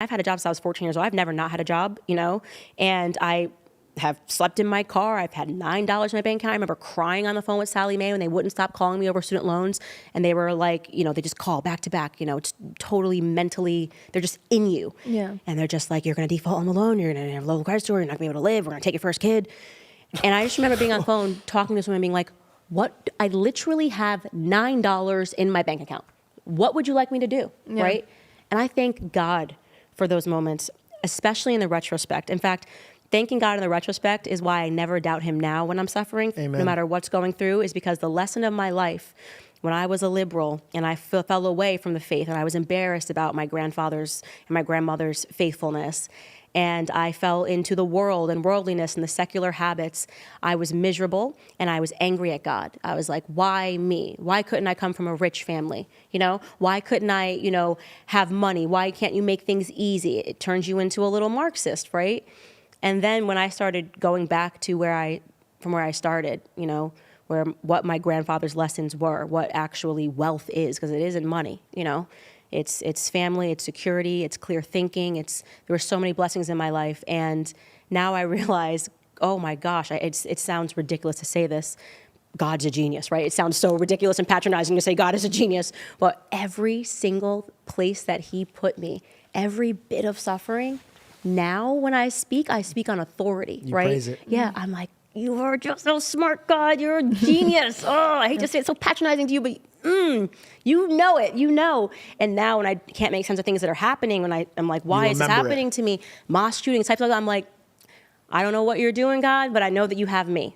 I've had a job since I was 14 years old. I've never not had a job, and I have slept in my car. I've had $9 in my bank account. I remember crying on the phone with Sally Mae when they wouldn't stop calling me over student loans. And they were like, they just call back to back, it's totally mentally, they're just in you. Yeah. And they're just like, you're going to default on the loan. You're going to have a local credit score. You're not going to be able to live. We're going to take your first kid. And I just remember being on the phone talking to this woman being like, what? I literally have $9 in my bank account. What would you like me to do? Yeah. Right? And I thank God for those moments, especially in the retrospect. In fact, thanking God in the retrospect is why I never doubt him now when I'm suffering, Amen. no matter what's going through, is because the lesson of my life, when I was a liberal and I fell away from the faith and I was embarrassed about my grandfather's and my grandmother's faithfulness, and I fell into the world and worldliness and the secular habits, I was miserable and I was angry at God. I was like, why me? Why couldn't I come from a rich family? Why couldn't I, have money? Why can't you make things easy? It turns you into a little Marxist, right? And then when I started going back to from where I started, what my grandfather's lessons were, what actually wealth is, because it isn't money, It's family, it's security, it's clear thinking. There were so many blessings in my life. And now I realize, oh my gosh, it sounds ridiculous to say this. God's a genius, right? It sounds so ridiculous and patronizing to say God is a genius. But every single place that he put me, every bit of suffering, now when I speak on authority, You right? praise it. Yeah, I'm like, you are just so smart, God. You're a genius. Oh, I hate to say it's so patronizing to you, but you know it, And now when I can't make sense of things that are happening, when I'm like, why is this remember happening it. to me? Mosque shootings, types of, I'm like, I don't know what you're doing, God, but I know that you have me.